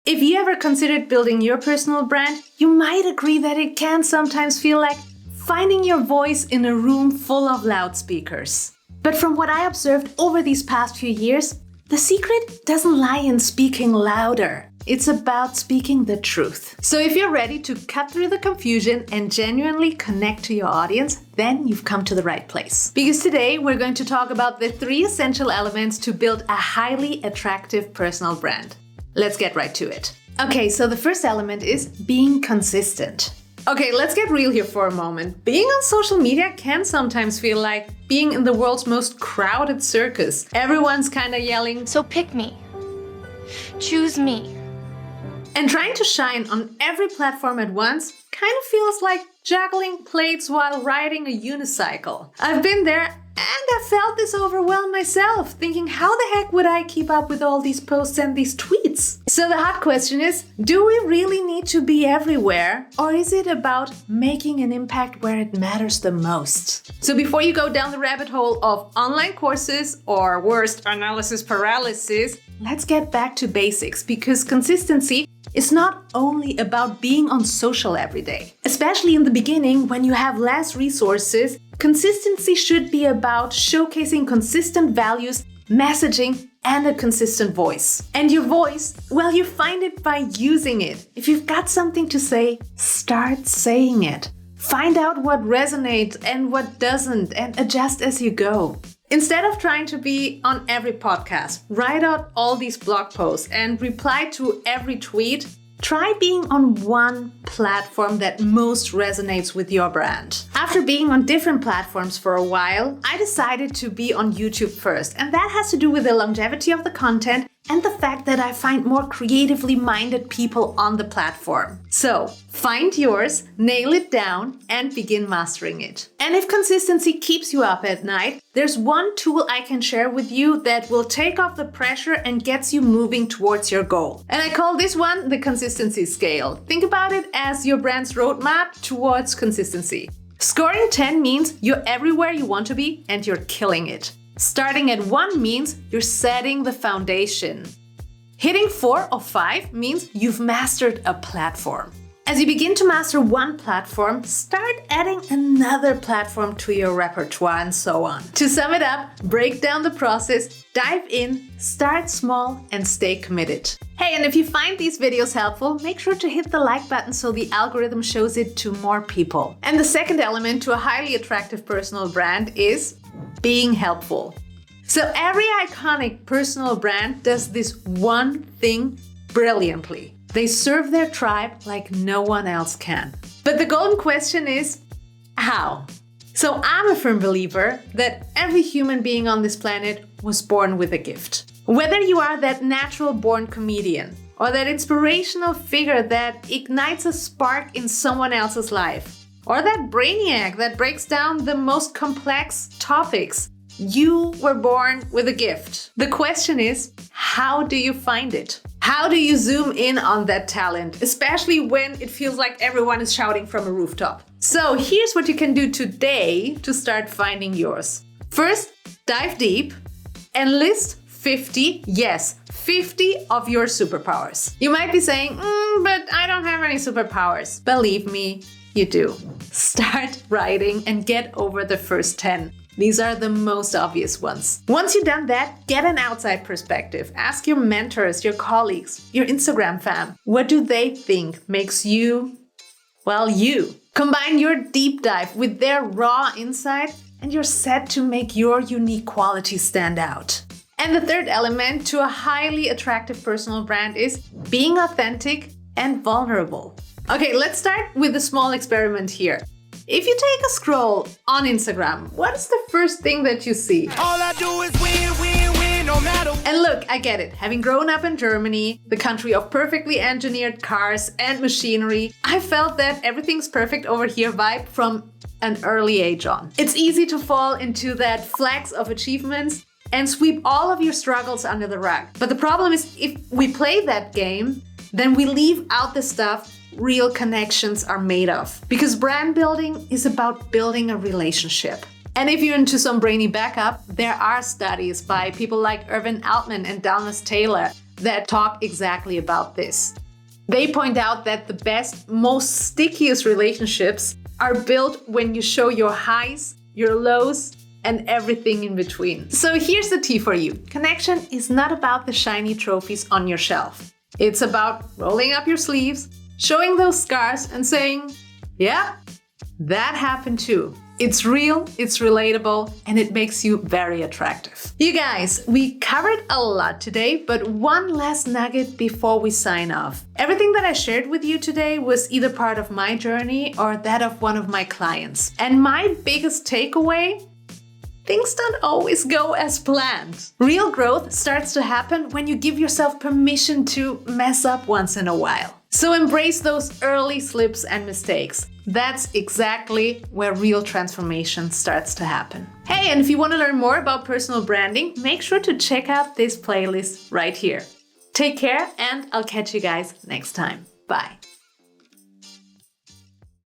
If you ever considered building your personal brand, you might agree that it can sometimes feel like finding your voice in a room full of loudspeakers. But from what I observed over these past few years, the secret doesn't lie in speaking louder. It's about speaking the truth. So if you're ready to cut through the confusion and genuinely connect to your audience, then you've come to the right place. Because today we're going to talk about the 3 essential elements to build a highly attractive personal brand. Let's get right to it. Okay, so the first element is being consistent. Okay, let's get real here for a moment. Being on social media can sometimes feel like being in the world's most crowded circus. Everyone's kind of yelling, "So pick me. Choose me." And trying to shine on every platform at once kind of feels like juggling plates while riding a unicycle. I've been there and I felt this overwhelm myself, thinking how the heck would I keep up with all these posts and these tweets? So the hot question is, do we really need to be everywhere? Or is it about making an impact where it matters the most? So before you go down the rabbit hole of online courses or worst, analysis paralysis, let's get back to basics, because consistency is not only about being on social every day. Especially in the beginning, when you have less resources, consistency should be about showcasing consistent values, messaging, and a consistent voice. And your voice, well, you find it by using it. If you've got something to say, start saying it. Find out what resonates and what doesn't, and adjust as you go. Instead of trying to be on every podcast, write out all these blog posts and reply to every tweet, try being on one platform that most resonates with your brand. After being on different platforms for a while, I decided to be on YouTube first, and that has to do with the longevity of the content and the fact that I find more creatively minded people on the platform. So, find yours, nail it down, and begin mastering it. And if consistency keeps you up at night, there's one tool I can share with you that will take off the pressure and gets you moving towards your goal. And I call this one the consistency scale. Think about it as your brand's roadmap towards consistency. Scoring 10 means you're everywhere you want to be and you're killing it. Starting at 1 means you're setting the foundation. Hitting 4 or 5 means you've mastered a platform. As you begin to master one platform, start adding another platform to your repertoire and so on. To sum it up, break down the process, dive in, start small, and stay committed. Hey, and if you find these videos helpful, make sure to hit the like button so the algorithm shows it to more people. And the second element to a highly attractive personal brand is being helpful. So every iconic personal brand does this one thing brilliantly. They serve their tribe like no one else can. But the golden question is, how? So I'm a firm believer that every human being on this planet was born with a gift. Whether you are that natural born comedian or that inspirational figure that ignites a spark in someone else's life, or that brainiac that breaks down the most complex topics, you were born with a gift. The question is, how do you find it? How do you zoom in on that talent, especially when it feels like everyone is shouting from a rooftop? So here's what you can do today to start finding yours. First, dive deep and list 50 of your superpowers. You might be saying, but I don't have any superpowers. Believe me, you do. Start writing and get over the first 10. These are the most obvious ones. Once you've done that, get an outside perspective. Ask your mentors, your colleagues, your Instagram fam. What do they think makes you, well, you? Combine your deep dive with their raw insight and you're set to make your unique qualities stand out. And the third element to a highly attractive personal brand is being authentic and vulnerable. Okay, let's start with a small experiment here. If you take a scroll on Instagram, what is the first thing that you see? All I do is win, win, win, no matter. And look, I get it. Having grown up in Germany, the country of perfectly engineered cars and machinery, I felt that everything's perfect over here vibe from an early age on. It's easy to fall into that flex of achievements and sweep all of your struggles under the rug. But the problem is, if we play that game, then we leave out the stuff real connections are made of. Because brand building is about building a relationship. And if you're into some brainy backup, there are studies by people like Irvin Altman and Dallas Taylor that talk exactly about this. They point out that the best, most stickiest relationships are built when you show your highs, your lows, and everything in between. So here's the tea for you. Connection is not about the shiny trophies on your shelf. It's about rolling up your sleeves, showing those scars, and saying, yeah, that happened too. It's real, it's relatable, and it makes you very attractive. You guys, we covered a lot today, but one last nugget before we sign off. Everything that I shared with you today was either part of my journey or that of one of my clients. And my biggest takeaway: things don't always go as planned. Real growth starts to happen when you give yourself permission to mess up once in a while. So embrace those early slips and mistakes. That's exactly where real transformation starts to happen. Hey, and if you want to learn more about personal branding, make sure to check out this playlist right here. Take care, and I'll catch you guys next time. Bye.